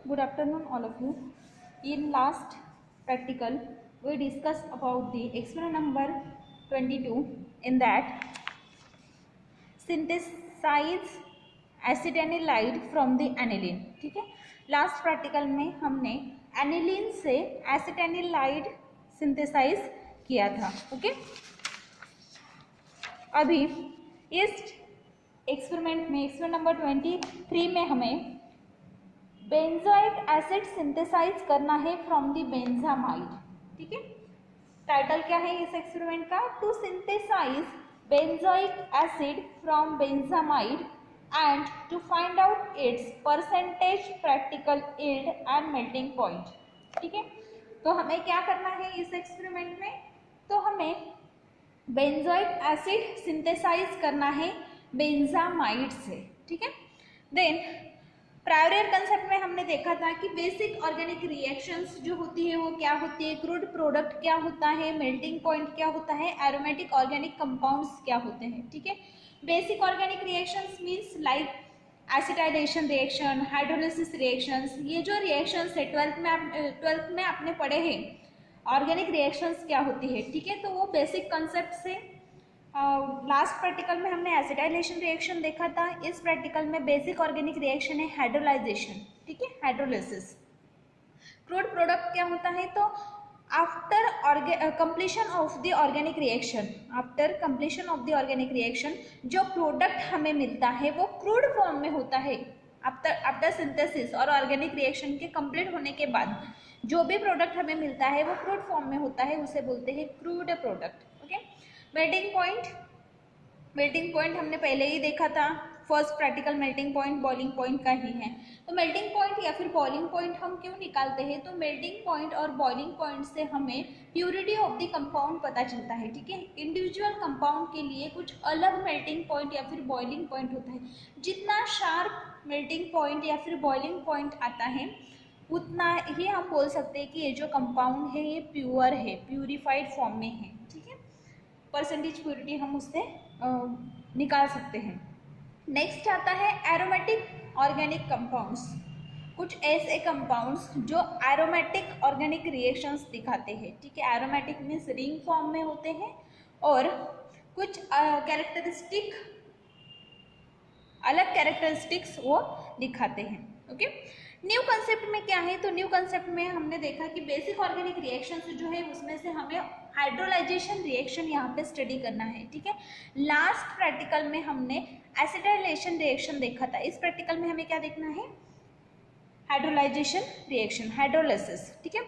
Good afternoon, all of you. In last practical, we discussed about the experiment number 22. In that, synthesize acetanilide from the aniline. ठीक है, last practical में हमने aniline से एसिटेनिलाइड synthesise किया था. Okay, अभी इस एक्सपेरिमेंट में एक्सपेरिमेंट नंबर 23 में हमें बेंजोइक एसिड सिंथेसाइज करना है फ्रॉम द बेंजामाइड. ठीक है, टाइटल क्या है इस एक्सपेरिमेंट का? To synthesize benzoic acid from benzamide and to find out its percentage practical yield and melting point. ठीक है, तो हमें क्या करना है इस एक्सपेरिमेंट में? तो हमें बेंजोइक एसिड सिंथेसाइज करना है बेंजामाइड से. ठीक है, देन प्रायर कंसेप्ट में हमने देखा था कि बेसिक ऑर्गेनिक रिएक्शंस जो होती है वो क्या होती है, क्रूड प्रोडक्ट क्या होता है, मेल्टिंग पॉइंट क्या होता है, एरोमेटिक ऑर्गेनिक कंपाउंड्स क्या होते हैं. ठीक है, basic organic reactions means like acetylation reaction, hydrolysis reactions. ये जो रिएक्शंस है ट्वेल्थ में आपने पढ़े हैं ऑर्गेनिक रिएक्शंस क्या होती है. ठीक है, तो वो बेसिक कंसेप्ट से लास्ट प्रैक्टिकल में हमने एसिटाइलेशन रिएक्शन देखा था. इस प्रैक्टिकल में बेसिक ऑर्गेनिक रिएक्शन है हाइड्रोलाइजेशन. ठीक है, हाइड्रोलिसिस. क्रूड प्रोडक्ट क्या होता है? तो after completion of the organic reaction, after completion of the organic reaction जो प्रोडक्ट हमें मिलता है वो क्रूड फॉर्म में होता है. आफ्टर सिंथेसिस और ऑर्गेनिक रिएक्शन के कंप्लीट होने के बाद जो भी प्रोडक्ट हमें मिलता है वो क्रूड फॉर्म में होता है, उसे बोलते हैं crude product. Okay, melting point. Melting point हमने पहले ही देखा था. First practical melting point boiling point का ही है. तो मेल्टिंग पॉइंट या फिर बॉइलिंग पॉइंट हम क्यों निकालते हैं? तो मेल्टिंग पॉइंट और बॉइलिंग पॉइंट से हमें प्योरिटी ऑफ द कंपाउंड पता चलता है. ठीक है, इंडिविजुअल कंपाउंड के लिए कुछ अलग मेल्टिंग पॉइंट या फिर बॉइलिंग पॉइंट होता है. जितना शार्प मेल्टिंग पॉइंट या फिर बॉइलिंग पॉइंट आता है उतना ही हम बोल सकते हैं कि ये जो कंपाउंड है ये प्योर है, प्यूरिफाइड फॉर्म में है. ठीक है, परसेंटेज प्योरिटी हम उससे निकाल सकते हैं. नेक्स्ट आता है एरोमेटिक ऑर्गेनिक कंपाउंड्स. कुछ ऐसे कंपाउंड्स जो एरोमेटिक ऑर्गेनिक रिएक्शंस दिखाते हैं. ठीक है, एरोमेटिक मीन्स रिंग फॉर्म में होते हैं और कुछ कैरेक्टरिस्टिक अलग कैरेक्टरिस्टिक्स वो दिखाते हैं. ओके, न्यू कंसेप्ट में क्या है? तो न्यू कंसेप्ट में हमने देखा कि बेसिक ऑर्गेनिक रिएक्शंस जो है उसमें से हमें हाइड्रोलाइजेशन रिएक्शन यहाँ पे स्टडी करना है. ठीक है, लास्ट प्रैक्टिकल में हमने एसिटाइलेशन रिएक्शन देखा था. इस प्रैक्टिकल में हमें क्या देखना है? Hydrolyzation reaction, hydrolysis. ठीक है,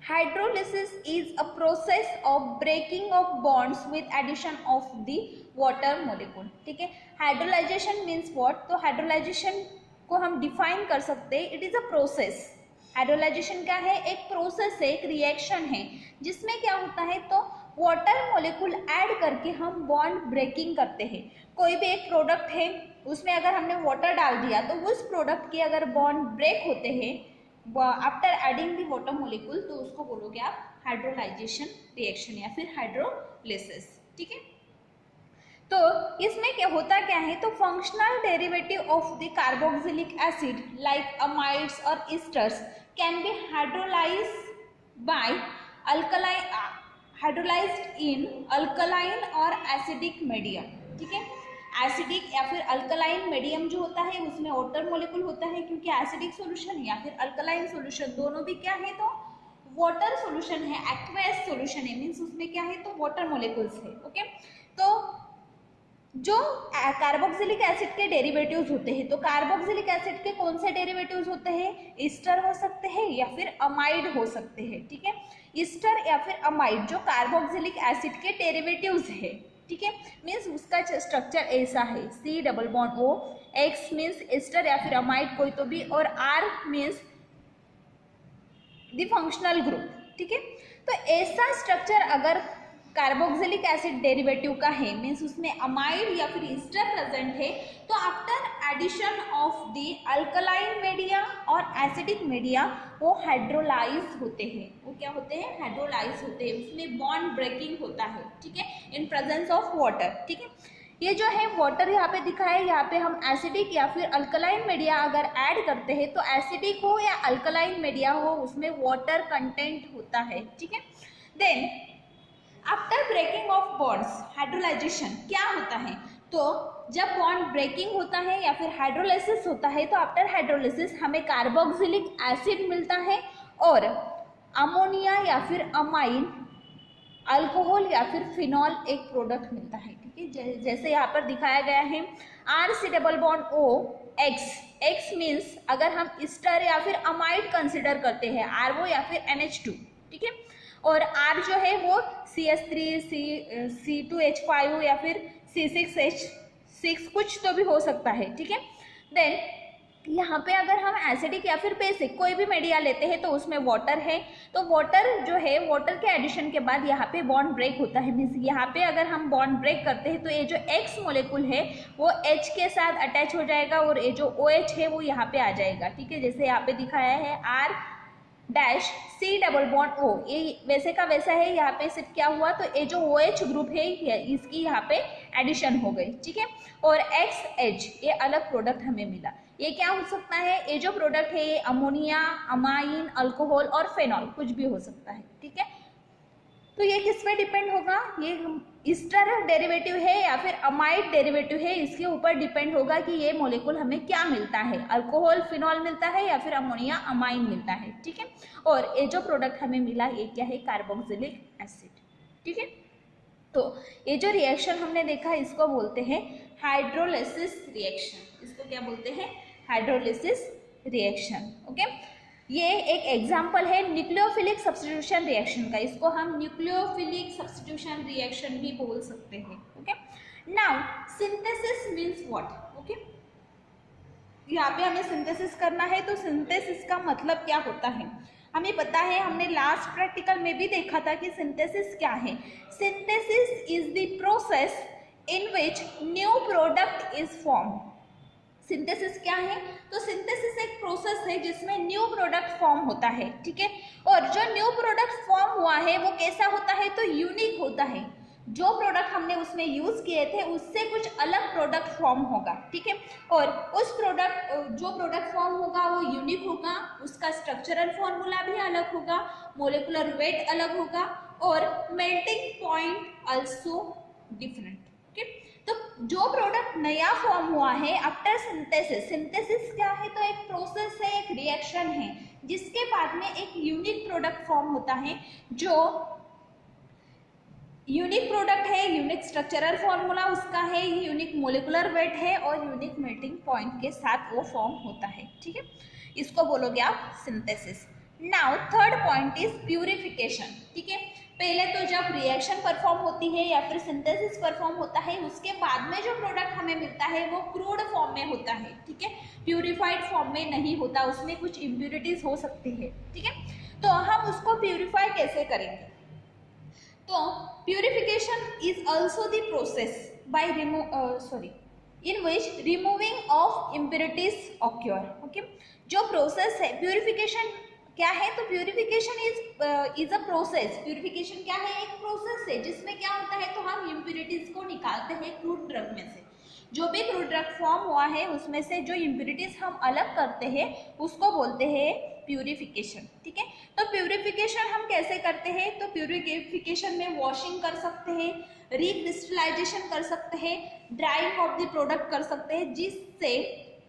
hydrolysis is a process of breaking off bonds with addition of the water molecule. ठीक है, हाइड्रोलाइजेशन मीन्स व्हाट? तो हाइड्रोलाइजेशन को हम डिफाइन कर सकते हैं, इट इज अ प्रोसेस. हाइड्रोलाइजेशन क्या है? एक प्रोसेस है, एक रिएक्शन है जिसमें क्या होता है तो वाटर मॉलिक्यूल ऐड करके हम बॉन्ड ब्रेकिंग करते हैं. कोई भी एक प्रोडक्ट है उसमें अगर हमने वाटर डाल दिया तो उस प्रोडक्ट के अगर बॉन्ड ब्रेक होते हैं after adding the water molecule तो उसको बोलोगे आप हाइड्रोलाइजेशन रिएक्शन या फिर हाइड्रोलिसिस. ठीक है, तो इसमें क्या होता क्या है? तो functional derivative of the carboxylic acid like amides और esters can be hydrolysed by hydrolysed in alkaline और एसिडिक मीडियम. ठीक है, एसिडिक या फिर अल्कलाइन मीडियम जो होता है उसमें वाटर मॉलिक्यूल होता है, क्योंकि एसिडिक सॉल्यूशन या फिर अल्कलाइन सॉल्यूशन दोनों भी क्या है तो वाटर सॉल्यूशन है, एक्वेस सॉल्यूशन है, मीन्स उसमें क्या है तो वाटर मॉलिक्यूल्स है. ओके, तो जो कार्बोक्सिलिक एसिड के डेरिवेटिव्स होते हैं तो कार्बोक्सिलिक एसिड के कौन से डेरिवेटिव्स होते हैं? ईस्टर हो सकते हैं या फिर अमाइड हो सकते हैं. ठीक है, ईस्टर या फिर अमाइड जो कार्बोक्सिलिक एसिड के डेरिवेटिव्स है. ठीक है, मीन्स उसका स्ट्रक्चर ऐसा है, C double bond O, X means Easter या फिर अमाइड कोई तो भी, और R means the functional group. ठीक है, तो ऐसा स्ट्रक्चर अगर कार्बोक्सिलिक एसिड डेरिवेटिव का है मीन्स उसमें अमाइड या फिर ईस्टर प्रेजेंट है तो after addition of the alkaline media और एसिडिक मीडिया वो हाइड्रोलाइज होते हैं. वो क्या होते हैं? हाइड्रोलाइज होते हैं, उसमें बॉन्ड ब्रेकिंग होता है. ठीक है, इन प्रेजेंस ऑफ वाटर. ठीक है, ये जो है वाटर यहाँ पे दिखा है, यहाँ पे हम एसिडिक या फिर अल्कलाइन मीडिया अगर ऐड करते हैं तो एसिडिक हो या अल्कलाइन मीडिया हो उसमें वाटर कंटेंट होता है, ठीक है। Then after breaking off bonds hydrolysation क्या होता है, तो जब बॉन्ड ब्रेकिंग होता है या फिर हाइड्रोलाइसिस होता है तो आफ्टर हाइड्रोलाइसिस हमें कार्बोक्सिलिक एसिड मिलता है और अमोनिया या फिर अमाइन, अल्कोहल या फिर फिनॉल एक प्रोडक्ट मिलता है, ठीक है। जैसे यहाँ पर दिखाया गया है R C double bond O X, X means अगर हम ईस्टर या फिर अमाइड कंसिडर करते हैं RO या फिर NH2, ठीक है, और R जो है वो CS3 C2H5 या फिर C6H6 कुछ तो भी हो सकता है, ठीक है। देन यहाँ पे अगर हम एसिडिक या फिर बेसिक कोई भी मीडिया लेते हैं तो उसमें वाटर है, तो वाटर जो है वाटर के एडिशन के बाद यहाँ पे बॉन्ड ब्रेक होता है, मीन्स यहाँ पे अगर हम बॉन्ड ब्रेक करते हैं तो ये जो X मोलेकुल है वो H के साथ अटैच हो जाएगा और ये जो OH है वो यहाँ पे आ जाएगा, ठीक है। जैसे यहाँ पे दिखाया है R dash C double bond O, ये वैसे का वैसा है, यहाँ पे सिर्फ क्या हुआ तो ये जो OH ग्रुप है इसकी यहाँ पे एडिशन हो गई, ठीक है, और XH ये अलग प्रोडक्ट हमें मिला। ये क्या हो सकता है, ये जो प्रोडक्ट है ये अमोनिया, अमाइन, अल्कोहल और फेनॉल कुछ भी हो सकता है, ठीक है। तो ये किस पे डिपेंड होगा, ये ईस्टर डेरिवेटिव है या फिर अमाइड डेरिवेटिव है, इसके ऊपर डिपेंड होगा कि ये मॉलिक्यूल हमें क्या मिलता है, अल्कोहल फिनॉल मिलता है या फिर अमोनिया अमाइन मिलता है, ठीक है। और ये जो प्रोडक्ट हमें मिला ये क्या है, कार्बोक्सिलिक एसिड, ठीक है। तो ये जो रिएक्शन हमने देखा इसको बोलते हैं हाइड्रोलिसिस रिएक्शन, इसको क्या बोलते हैं, हाइड्रोलिसिस रिएक्शन, ओके। ये एक एग्जाम्पल है न्यूक्लियोफिलिक सब्स्टिट्यूशन रिएक्शन का, इसको हम न्यूक्लियोफिलिक सब्स्टिट्यूशन रिएक्शन भी बोल सकते हैं, okay. Now synthesis means what, okay, यहाँ पे हमें सिंथेसिस करना है तो सिंथेसिस का मतलब क्या होता है हमें पता है, हमने लास्ट प्रैक्टिकल में भी देखा था कि सिंथेसिस क्या है। Synthesis is the process in which new product is form. Synthesis क्या है, तो सिंथेसिस एक प्रोसेस है जिसमें न्यू प्रोडक्ट फॉर्म होता है, ठीक है। और जो न्यू प्रोडक्ट फॉर्म हुआ है वो कैसा होता है, तो यूनिक होता है, जो प्रोडक्ट हमने उसमें यूज किए थे उससे कुछ अलग प्रोडक्ट फॉर्म होगा, ठीक है। और उस प्रोडक्ट जो प्रोडक्ट फॉर्म होगा वो यूनिक होगा, उसका स्ट्रक्चरल फॉर्मूला भी अलग होगा, मोलिकुलर वेट अलग होगा और melting point also different, okay. तो जो प्रोडक्ट नया फॉर्म हुआ है आफ्टर सिंथेसिस, सिंथेसिस क्या है, तो एक प्रोसेस है, एक रिएक्शन है जिसके बाद में एक यूनिक प्रोडक्ट फॉर्म होता है, जो यूनिक प्रोडक्ट है, यूनिक स्ट्रक्चरल फॉर्मूला उसका है, यूनिक मोलिकुलर वेट है और यूनिक मेल्टिंग पॉइंट के साथ वो फॉर्म होता है, ठीक है। इसको बोलोगे आप synthesis. Now third point is purification, ठीक है। पहले तो जब रिएक्शन परफॉर्म होती है या फिर सिंथेसिस परफॉर्म होता है उसके बाद में जो प्रोडक्ट हमें मिलता है वो क्रूड फॉर्म में होता है, ठीक है, प्यूरिफाइड फॉर्म में नहीं होता, उसमें कुछ इम्प्यूरिटीज हो सकती है, ठीक है। तो हम उसको प्यूरिफाई कैसे करेंगे, तो purification is also the process by in which removing of impurities occur, okay। जो प्रोसेस है प्यूरिफिकेशन क्या है, तो purification is a process, purification क्या है, एक प्रोसेस है जिसमें क्या होता है, तो हम इम्प्यूरिटीज को निकालते हैं क्रूड ड्रग में से, जो भी क्रूड ड्रग फॉर्म हुआ है उसमें से जो इम्प्यूरिटीज हम अलग करते हैं उसको बोलते हैं प्यूरिफिकेशन, ठीक है। तो प्यूरिफिकेशन हम कैसे करते हैं, तो प्यूरिफिकेशन में वॉशिंग कर सकते हैं, रिक्रिस्टलाइजेशन कर सकते हैं, ड्राइंग ऑफ द प्रोडक्ट कर सकते हैं, जिससे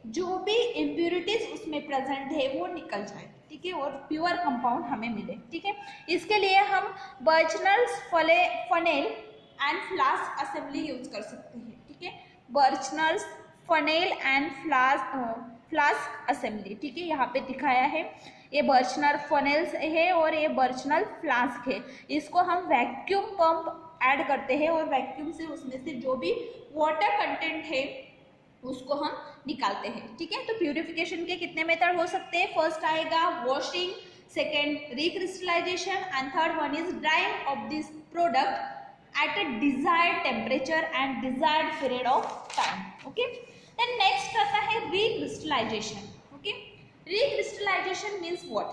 जो भी इम्प्यूरिटीज उसमें प्रेजेंट है वो निकल जाए, ठीक है, और प्योर कंपाउंड हमें मिले, ठीक है। इसके लिए हम Buchner's funnel and flask assembly use कर सकते हैं, ठीक है, Buchner's funnel and flask assembly, ठीक है। यहाँ पे दिखाया है ये बर्चनल फनेल्स है और ये बर्चनल फ्लास्क है, इसको हम वैक्यूम पंप ऐड करते हैं और वैक्यूम से उसमें से जो भी वाटर कंटेंट है उसको हम निकालते हैं, ठीक है। तो प्यूरिफिकेशन के कितने मेथड हो सकते हैं, फर्स्ट आएगा washing, second recrystallization and third one is drying of this product at a desired temperature and desired period of time, okay. Then next आता है recrystallization, okay. Recrystallization means what,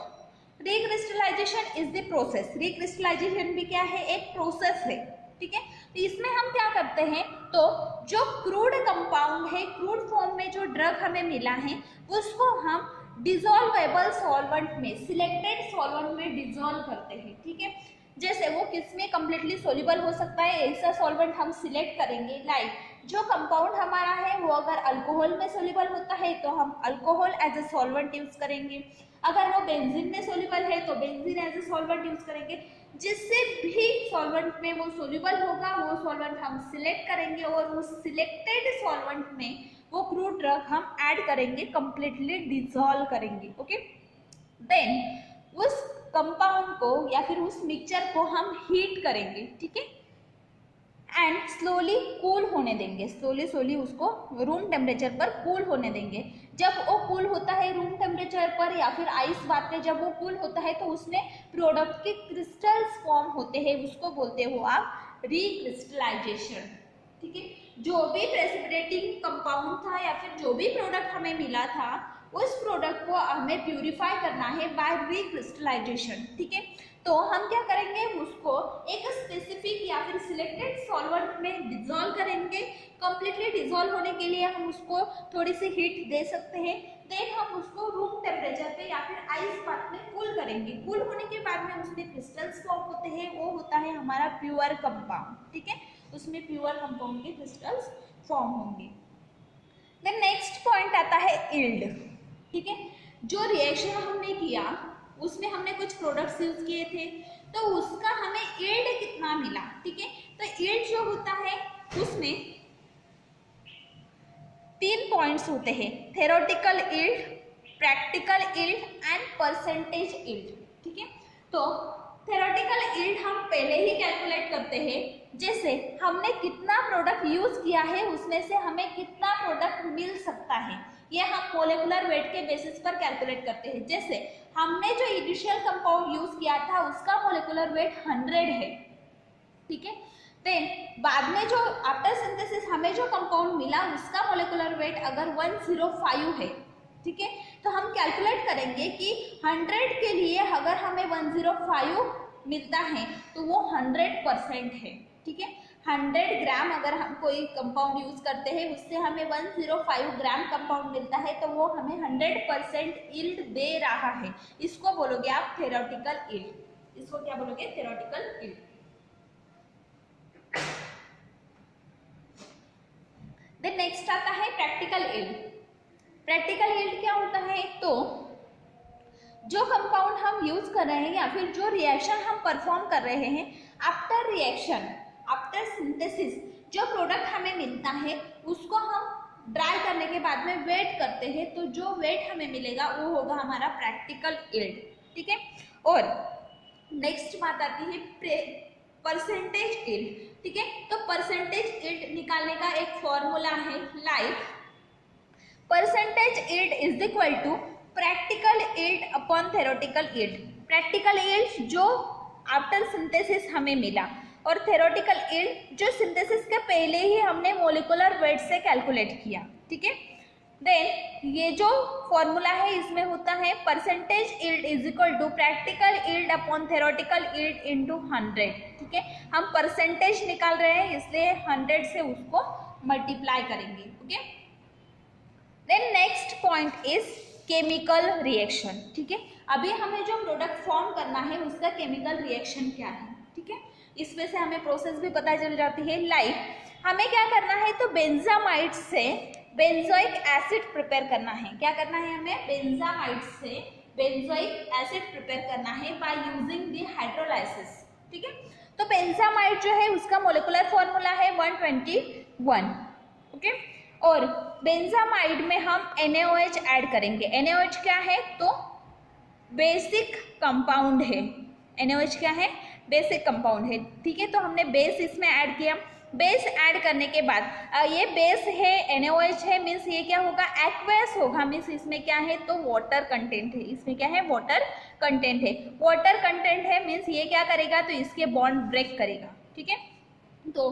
recrystallization is the process, recrystallization भी क्या है, एक process है, ठीक है। तो इसमें हम क्या करते हैं, तो जो क्रूड कंपाउंड है, क्रूड फॉर्म में जो ड्रग हमें मिला है उसको हम डिजोल्वेबल सॉल्वेंट में, सिलेक्टेड सॉल्वेंट में डिजोल्व करते हैं, ठीक है। जैसे वो किसमें कंप्लीटली सोल्यूबल हो सकता है, ऐसा सॉल्वेंट हम सिलेक्ट करेंगे। लाइक जो कंपाउंड हमारा है वो अगर अल्कोहल में सोल्यूबल होता है तो हम alcohol as a solvent use करेंगे, अगर वो बेंजीन में सोल्यूबल है तो benzene as a solvent use करेंगे। जिससे भी सॉल्वेंट में वो सोल्यूबल होगा वो सॉल्वेंट हम सिलेक्ट करेंगे और उस सिलेक्टेड सॉल्वेंट में वो क्रूड ड्रग हम ऐड करेंगे, कंप्लीटली डिसॉल्व करेंगे, ओके। देन उस कंपाउंड को या फिर उस मिक्सचर को हम हीट करेंगे, ठीक है, एंड स्लोली कूल होने देंगे, स्लोली उसको रूम टेम्परेचर पर कूल होने देंगे। जब वो कूल होता है रूम टेम्परेचर पर या फिर आइस बात में जब वो कूल होता है तो उसमें प्रोडक्ट के क्रिस्टल्स फॉर्म होते हैं, उसको बोलते हो आप रीक्रिस्टलाइजेशन, ठीक है। जो भी प्रेसिपिटेटिंग कंपाउंड था या फिर जो भी प्रोडक्ट हमें मिला था उस प्रोडक्ट को हमें प्यूरिफाई करना है बाय रीक्रिस्टलाइजेशन, ठीक है। तो हम क्या करेंगे, उसको एक स्पेसिफिक या फिर सिलेक्टेड सॉल्वेंट में डिसॉल्व करेंगे। कंप्लीटली डिसॉल्व होने के लिए हम उसको थोड़ी सी हीट दे सकते हैं, देन हम उसको रूम टेम्परेचर पे या फिर आइस बाथ में कूल करेंगे। कूल होने के बाद में उसमें क्रिस्टल्स फॉर्म होते हैं, वो होता है हमारा प्योर कंपाउंड, ठीक है, उसमें प्योर कंपाउंड के क्रिस्टल्स फॉर्म होंगे। देन नेक्स्ट पॉइंट आता है यील्ड, ठीक है। जो रिएक्शन हमने किया उसमें हमने कुछ प्रोडक्ट्स यूज किए थे तो उसका हमें यील्ड कितना मिला, ठीक है। तो यील्ड जो होता है उसमें 3 पॉइंट्स होते हैं, theoretical yield, practical yield and percentage yield, ठीक है। तो थ्योरेटिकल यील्ड हम पहले ही कैलकुलेट करते हैं, जैसे हमने कितना प्रोडक्ट यूज किया है उसमें से हमें कितना प्रोडक्ट मिल सकता है, ये हम मोलेकुलर वेट के बेसिस पर कैलकुलेट करते हैं। जैसे हमने जो इनिशियल कंपाउंड यूज किया था उसका मोलेकुलर वेट 100 है, ठीक है। देन बाद में जो आफ्टर सिंथेसिस हमें जो कंपाउंड मिला उसका मोलेकुलर वेट अगर 105 है, ठीक है, तो हम कैलकुलेट करेंगे कि 100 के लिए अगर हमें 105 मिलता है तो वो 100% है, ठीक है। 100 ग्राम अगर हम कोई कंपाउंड यूज करते हैं उससे हमें 105 ग्राम कंपाउंड मिलता है तो वो हमें 100% यील्ड दे रहा है। इसको बोलोगे आप थ्योरेटिकल यील्ड। इसको क्या बोलोगे? Theoretical yield. देन नेक्स्ट आता है प्रैक्टिकल यील्ड। प्रैक्टिकल यील्ड क्या होता है? तो जो कंपाउंड हम यूज कर रहे हैं या फिर जो रिएक्शन हम परफॉर्म कर रहे हैं, आफ्टर रिएक्शन, आफ्टर सिंथेसिस जो प्रोडक्ट हमें मिलता है उसको हम ड्राई करने के बाद में वेट करते हैं, तो जो वेट हमें मिलेगा वो होगा हमारा प्रैक्टिकल यील्ड, ठीक है। और नेक्स्ट बात आती है परसेंटेज यील्ड, ठीक है। तो परसेंटेज यील्ड निकालने का एक फॉर्मूला है, like percentage yield is equal to practical yield upon theoretical yield. Practical yield जो आफ्टर सिंथेसिस हमें मिला और थ्योरेटिकल यील्ड जो सिंथेसिस के पहले ही हमने मोलिकुलर वेट से कैलकुलेट किया, ठीक है। देन ये जो फॉर्मूला है इसमें होता है percentage yield is equal to practical yield upon theoretical yield into 100, ठीक है। हम परसेंटेज निकाल रहे हैं इसलिए 100 से उसको मल्टीप्लाई करेंगे, okay. Then next point is chemical reaction, ठीक है। अभी हमें जो प्रोडक्ट फॉर्म करना है उसका केमिकल रिएक्शन क्या है, ठीक है। इसमें से हमें प्रोसेस भी पता चल जाती है। लाइक हमें क्या करना है, तो बेंजामाइड से बेंजोइक एसिड प्रिपेयर करना है। क्या करना है हमें? बेंजामाइड से बेंजोइक एसिड प्रिपेयर करना है बाय यूजिंग द हाइड्रोलाइसिस, ठीक है। तो बेंजामाइड जो है उसका मोलिकुलर फॉर्मूला है 121, ओके। और बेंजामाइड में हम NaOH ऐड करेंगे। NaOH क्या है? तो बेसिक कंपाउंड है। NaOH क्या है? बेसिक कंपाउंड है, ठीक है। तो हमने बेस इसमें ऐड किया। बेस ऐड करने के बाद ये बेस है, NaOH है, मीन्स ये क्या होगा? एक्वेस होगा, मीन्स इसमें क्या है? तो वाटर कंटेंट है। इसमें क्या है? वाटर कंटेंट है। वाटर कंटेंट है मीन्स ये क्या करेगा? तो इसके बॉन्ड ब्रेक करेगा, ठीक है। तो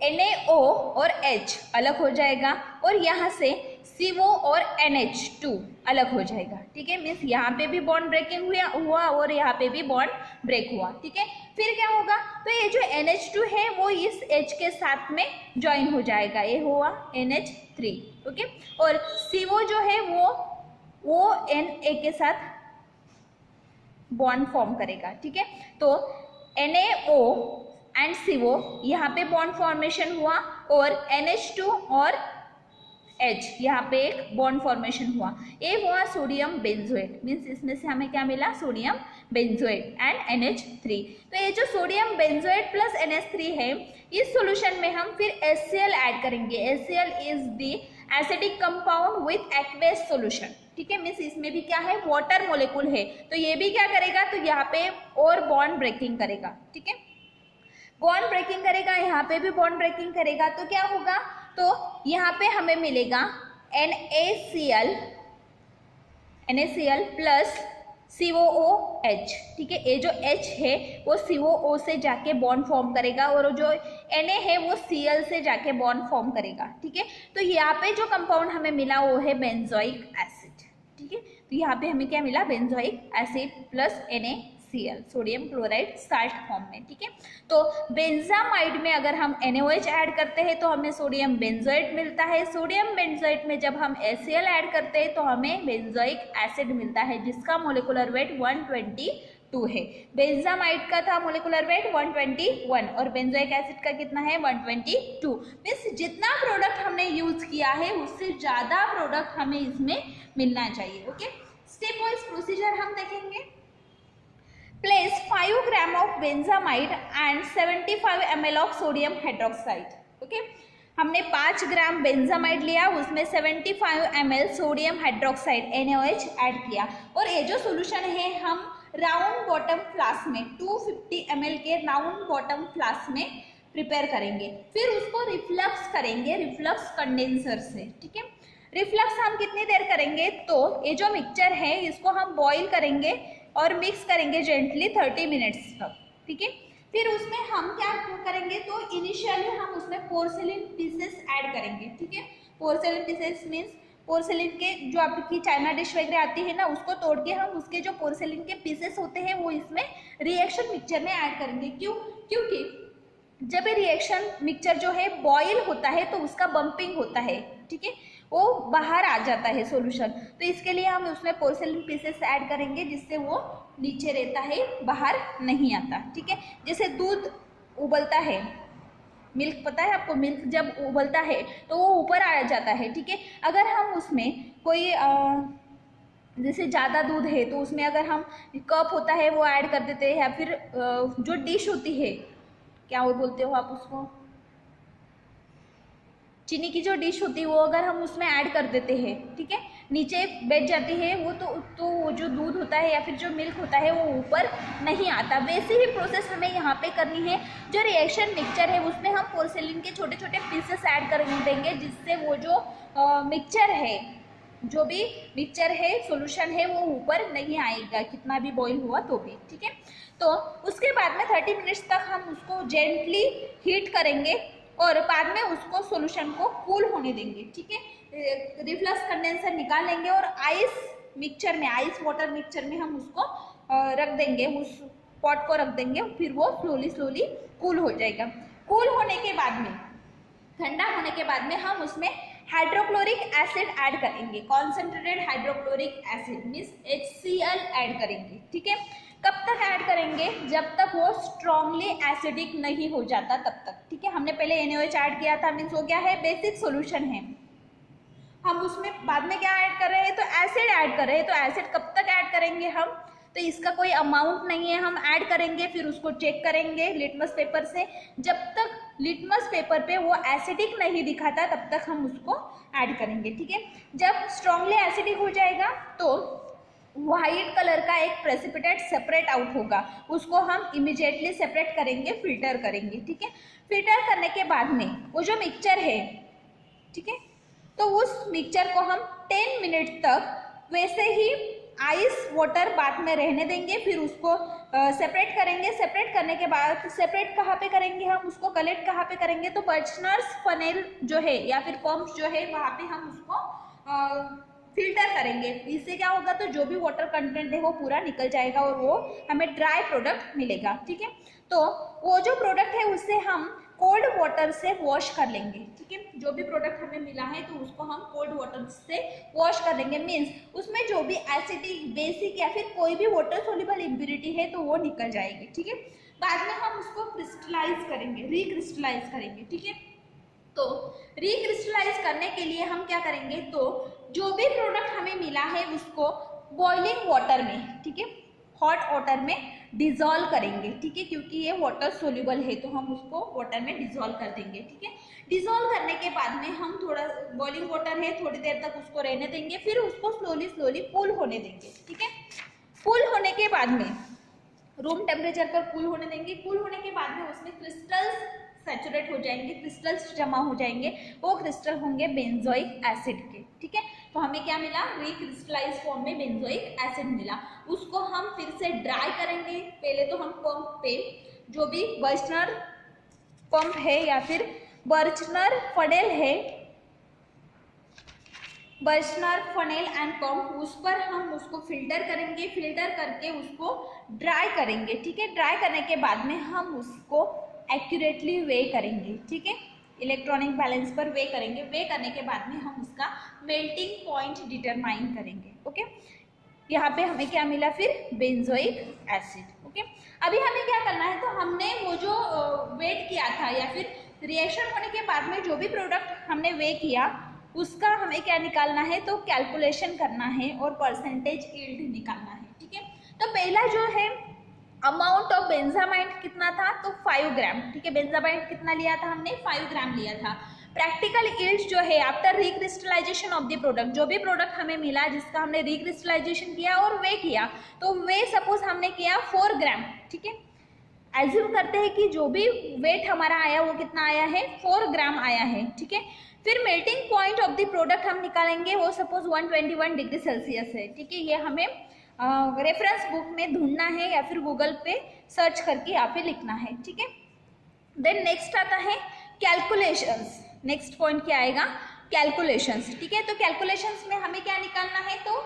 NaO और H अलग हो जाएगा और यहाँ से CO और NH2 अलग हो जाएगा, ठीक है। मीन्स यहाँ पे भी बॉन्ड ब्रेकिंग हुआ और यहाँ पे भी बॉन्ड ब्रेक हुआ, ठीक है। फिर क्या होगा, तो ये जो NH2 है वो इस H के साथ में ज्वाइन हो जाएगा, ये हुआ NH3, ओके। और CO जो है वो Na के साथ बॉन्ड फॉर्म करेगा, ठीक है। तो NaO एंड CO यहाँ पे बॉन्ड फॉर्मेशन हुआ और NH2 और H यहाँ पे एक बॉन्ड फॉर्मेशन हुआ, ये हुआ सोडियम बेंजोएट। मीन्स इसमें से हमें क्या मिला, सोडियम बेंजोएट एंड NH3। तो ये जो सोडियम बेंजोएट प्लस NH3 है, इस सॉल्यूशन में हम फिर HCl ऐड करेंगे। HCl is the acidic compound with aqueous solution, ठीक है। मीन्स इसमें भी क्या है, वाटर मोलिक्यूल है, तो ये भी क्या करेगा, तो यहाँ पे और बॉन्ड ब्रेकिंग करेगा, ठीक है। बॉन्ड ब्रेकिंग करेगा, यहाँ पे भी बॉन्ड ब्रेकिंग करेगा, तो क्या होगा, तो यहाँ पे हमें मिलेगा NaCl प्लस COOH, ठीक है। ये जो H है वो COO से जाके बॉन्ड फॉर्म करेगा और जो Na है वो Cl से जाके बॉन्ड फॉर्म करेगा, ठीक है। तो यहाँ पे जो कंपाउंड हमें मिला वो है बेंजोइक एसिड, ठीक है। तो यहाँ पे हमें क्या मिला, benzoic acid plus NaCl, sodium chloride salt form में, ठीक है। तो बेंजामाइड में अगर हम NaOH ऐड करते हैं तो हमें सोडियम बेंजोएट मिलता है। सोडियम बेंजोएट में जब हम HCl ऐड करते हैं तो हमें बेंजोइक एसिड मिलता है, जिसका मोलिकुलर वेट 122 है। बेंजामाइड का था मोलिकुलर वेट 121 और बेंजोइक एसिड का कितना है, 122। मीन्स जितना प्रोडक्ट हमने यूज किया है उससे ज़्यादा प्रोडक्ट हमें इसमें मिलना चाहिए, ओके। स्टेप वाइज प्रोसीजर हम देखेंगे। Place 5 gram of benzamide and 75 ml of sodium hydroxide, okay. हमने 5 ग्राम बेंजामाइड लिया, उसमें 75 ml sodium hydroxide NaOH add किया और ये जो सोल्यूशन है हम राउंड बॉटम फ्लास्क में 250 ml के राउंड बॉटम फ्लास्क में प्रिपेयर करेंगे। फिर उसको रिफ्लक्स करेंगे रिफ्लक्स कंडेंसर से, ठीक है। रिफ्लक्स हम कितनी देर करेंगे, तो ये जो मिक्सचर है इसको हम बॉईल करेंगे और मिक्स करेंगे जेंटली 30 मिनट्स तक, ठीक है। फिर उसमें हम क्या करेंगे, तो इनिशियली हम उसमें पोर्सिलिन पीसेस ऐड करेंगे, ठीक है। पोर्सिलिन पीसेस मीन्स पोर्सिलिन के जो आपकी चाइना डिश वगैरह आती है ना, उसको तोड़ के हम उसके जो पोर्सिलिन के पीसेस होते हैं वो इसमें रिएक्शन मिक्सचर में ऐड करेंगे। क्योंकि जब ये रिएक्शन मिक्सचर जो है बॉयल होता है तो उसका बम्पिंग होता है, ठीक है, वो बाहर आ जाता है सॉल्यूशन। तो इसके लिए हम उसमें पोर्सिलिन पीसेस ऐड करेंगे जिससे वो नीचे रहता है, बाहर नहीं आता, ठीक है। जैसे दूध उबलता है, मिल्क पता है आपको, मिल्क जब उबलता है तो वो ऊपर आ जाता है, ठीक है। अगर हम उसमें कोई जैसे ज़्यादा दूध है तो उसमें अगर हम कप होता है वो ऐड कर देते हैं, या फिर जो डिश होती है, क्या वो बोलते हो आप उसको, चीनी की जो डिश होती है वो अगर हम उसमें ऐड कर देते हैं, ठीक है, नीचे बैठ जाती है वो, तो वो जो दूध होता है या फिर जो मिल्क होता है वो ऊपर नहीं आता। वैसे ही प्रोसेस हमें यहाँ पे करनी है। जो रिएक्शन मिक्सचर है उसमें हम पोर्सिलिन के छोटे छोटे पीसेस ऐड कर देंगे, जिससे वो जो मिक्सचर है, जो भी मिक्सचर है, सॉल्यूशन है, वो ऊपर नहीं आएगा, कितना भी बॉईल हुआ तो भी, ठीक है। तो उसके बाद में 30 मिनट्स तक हम उसको जेंटली हीट करेंगे और बाद में उसको सॉल्यूशन को कूल होने देंगे, ठीक है। रिफ्लक्स कंडेंसर निकाल लेंगे और आइस मिक्सचर में, आइस वाटर मिक्सचर में हम उसको रख देंगे, उस पॉट को रख देंगे, फिर वो स्लोली कूल हो जाएगा। कूल होने के बाद में, ठंडा होने के बाद में हम उसमें हाइड्रोक्लोरिक एसिड ऐड करेंगे, concentrated hydrochloric acid means HCl add करेंगे, ठीक है। कब तक ऐड करेंगे, जब तक वो स्ट्रांगली एसिडिक नहीं हो जाता तब तक, ठीक है। हमने पहले NaOH ऐड किया था, मीन्स वो क्या है, बेसिक सॉल्यूशन है। हम उसमें बाद में क्या ऐड कर रहे हैं, तो एसिड ऐड कर रहे हैं। तो एसिड कब तक ऐड करेंगे हम, तो इसका कोई अमाउंट नहीं है, हम ऐड करेंगे, फिर उसको चेक करेंगे लिटमस पेपर से। जब तक लिटमस पेपर पे वो एसिडिक नहीं दिखाता तब तक हम उसको ऐड करेंगे, ठीक है। जब स्ट्रांगली एसिडिक हो जाएगा तो वाइट कलर का एक प्रेसिपिटेट सेपरेट आउट होगा, उसको हम इमीडिएटली सेपरेट करेंगे, फिल्टर करेंगे, ठीक है। फिल्टर करने के बाद में वो जो मिक्सचर है, ठीक है, तो उस मिक्सचर को हम 10 मिनट तक वैसे ही आइस वाटर बाथ में रहने देंगे, फिर उसको सेपरेट करेंगे। सेपरेट करने के बाद, सेपरेट कहाँ पे करेंगे हम उसको, कलेक्ट कहाँ पे करेंगे, तो बर्चनर्स फनेल जो है या फिर पंप जो है वहाँ पे हम उसको फिल्टर करेंगे। इससे क्या होगा, तो जो भी वाटर कंटेंट है वो पूरा निकल जाएगा और वो हमें ड्राई प्रोडक्ट मिलेगा। ठीक है, तो वो जो प्रोडक्ट है उससे हम कोल्ड वाटर से वॉश कर लेंगे। ठीक है, जो भी प्रोडक्ट हमें मिला है तो उसको हम कोल्ड वाटर से वॉश कर लेंगे। मीन्स उसमें जो भी एसिडिक, बेसिक या फिर कोई भी वाटर सोल्यूबल इम्प्योरिटी है तो वो निकल जाएगी। ठीक है, बाद में हम उसको क्रिस्टलाइज करेंगे, रिक्रिस्टलाइज करेंगे। ठीक है, तो रिक्रिस्टलाइज करने के लिए हम क्या करेंगे, तो जो भी प्रोडक्ट हमें मिला है उसको बॉइलिंग वाटर में, ठीक है, हॉट वाटर में डिजोल्व करेंगे। ठीक है, क्योंकि ये वाटर सोल्यूबल है तो हम उसको वाटर में डिजोल्व कर देंगे। ठीक है, डिजोल्व करने के बाद में हम थोड़ा, बॉइलिंग वाटर है, थोड़ी देर तक उसको रहने देंगे, फिर उसको स्लोली कूल होने देंगे। ठीक है, कूल होने के बाद में रूम टेम्परेचर पर कूल होने देंगे। कूल होने के बाद में उसमें क्रिस्टल्स सैचुरेट हो जाएंगे, क्रिस्टल्स जमा हो जाएंगे, वो क्रिस्टल होंगे बेंजोइक एसिड के। ठीक है, तो हमें क्या मिला, रिक्रिस्टलाइज फॉर्म में बेंजोइक एसिड मिला। उसको हम फिर से ड्राई करेंगे। पहले तो हम पंप पे जो भी बर्नर पंप है या फिर बर्नर फनेल है, बर्नर फनेल एंड पंप, उस पर हम उसको फिल्टर करेंगे। फिल्टर करके उसको ड्राई करेंगे। ठीक है, ड्राई करने के बाद में हम उसको एक्यूरेटली वे करेंगे। ठीक है, इलेक्ट्रॉनिक बैलेंस पर वे करेंगे। वे करने के बाद में हम उसका मेल्टिंग पॉइंट डिटरमाइन करेंगे। ओके, यहाँ पे हमें क्या मिला, फिर बेंजोइक एसिड। ओके, अभी हमें क्या करना है, तो हमने वो जो वेट किया था या फिर रिएक्शन होने के बाद में जो भी प्रोडक्ट हमने वे किया उसका हमें क्या निकालना है, तो कैलकुलेशन करना है और परसेंटेज यील्ड निकालना है। ठीक है, तो पहला जो है अमाउंट ऑफ बेंजामाइड कितना था, तो 5 ग्राम। ठीक है, बेंजामाइड कितना लिया था हमने, 5 ग्राम लिया था। प्रैक्टिकल यील्ड जो है after recrystallisation of the product, जो भी प्रोडक्ट हमें मिला जिसका हमने रिक्रिस्टलाइजेशन किया और वे किया, तो वे सपोज हमने किया 4 ग्राम। ठीक है, एज्यूम करते हैं कि जो भी वेट हमारा आया वो कितना आया है, 4 ग्राम आया है। ठीक है, फिर melting point of the product हम निकालेंगे, वो सपोज 121 डिग्री सेल्सियस है। ठीक है, ये हमें रेफरेंस बुक में ढूंढना है या फिर गूगल पे सर्च करके यहाँ पे लिखना है। ठीक है, देन नेक्स्ट आता है कैलकुलेशंस। नेक्स्ट पॉइंट क्या आएगा, कैलकुलेशंस। ठीक है, तो कैलकुलेशंस में हमें क्या निकालना है, तो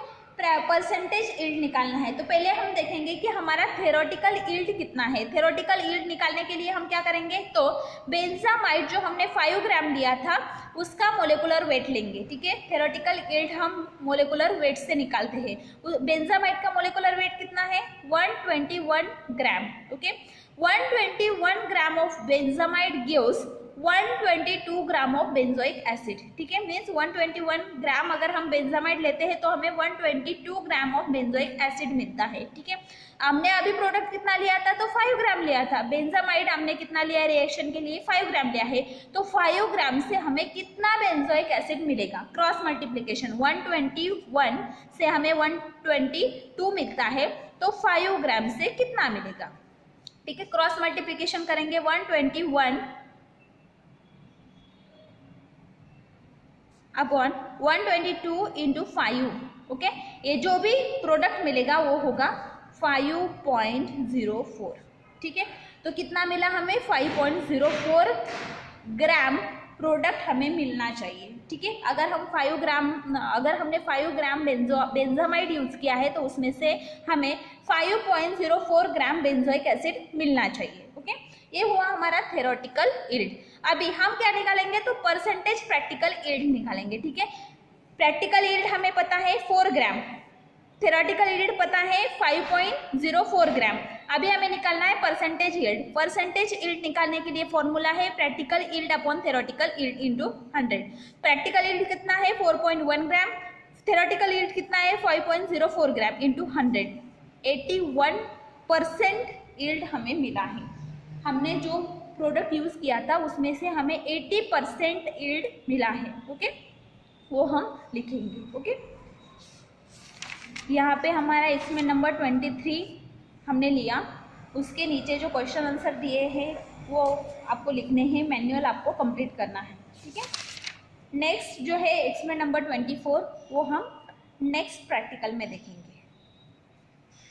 परसेंटेज यील्ड निकालना है। तो पहले हम देखेंगे कि हमारा थ्योरेटिकल यील्ड कितना है। थ्योरेटिकल यील्ड निकालने के लिए हम क्या करेंगे, तो बेंजामाइड जो हमने 5 ग्राम लिया था उसका मोलेकुलर वेट लेंगे। ठीक है, थ्योरेटिकल यील्ड हम मोलेकुलर वेट से निकालते हैं। बेंजामाइड का मोलेकुलर वेट कितना है, 121 gram. Okay, 121 gram of benzamide gives 122 gram of benzoic acid. ठीक है, मीन्स 121 ग्राम अगर हम बेंजामाइड लेते हैं तो हमें 122 ग्राम ऑफ बेंजोइक एसिड मिलता है। ठीक है, हमने अभी प्रोडक्ट कितना लिया था, तो 5 ग्राम लिया था। बेंजामाइड हमने कितना लिया है रिएक्शन के लिए, 5 ग्राम लिया है। तो 5 ग्राम से हमें कितना बेंजोइक एसिड मिलेगा, क्रॉस मल्टीप्लिकेशन 121 से हमें 122 मिलता है, तो 5 ग्राम से कितना मिलेगा। ठीक है, क्रॉस मल्टीप्लिकेशन करेंगे 121 अपॉन 122 इंटू 5। ओके, ये जो भी प्रोडक्ट मिलेगा वो होगा 5.04। ठीक है, तो कितना मिला हमें, 5.04 ग्राम प्रोडक्ट हमें मिलना चाहिए। ठीक है, अगर हम 5 ग्राम, अगर हमने 5 ग्राम बेंजामाइड यूज किया है तो उसमें से हमें 5.04 ग्राम बेंजोइक एसिड मिलना चाहिए। ओके, ये हुआ हमारा थ्योरेटिकल यील्ड। अभी हम क्या निकालेंगे, तो परसेंटेज प्रैक्टिकल यील्ड निकालेंगे। ठीक है, प्रैक्टिकल यील्ड हमें पता है 4 ग्राम, थ्योरेटिकल यील्ड पता है 5.04 ग्राम। अभी हमें निकालना है परसेंटेज यील्ड। परसेंटेज यील्ड निकालने के लिए फॉर्मूला है practical yield upon theoretical yield into 100। Practical yield कितना है, 4.1 ग्राम, थ्योरेटिकल यील्ड कितना है, 5.04 ग्राम इंटू 100। 81% यील्ड हमें मिला है। हमने जो प्रोडक्ट यूज किया था उसमें से हमें 80% यील्ड मिला है। ओके, वो हम लिखेंगे। ओके, यहाँ पे हमारा इसमें नंबर 23 हमने लिया, उसके नीचे जो क्वेश्चन आंसर दिए हैं वो आपको लिखने हैं, मैनुअल आपको कंप्लीट करना है। ठीक है, नेक्स्ट जो है इसमें नंबर 24 वो हम नेक्स्ट प्रैक्टिकल में देखेंगे।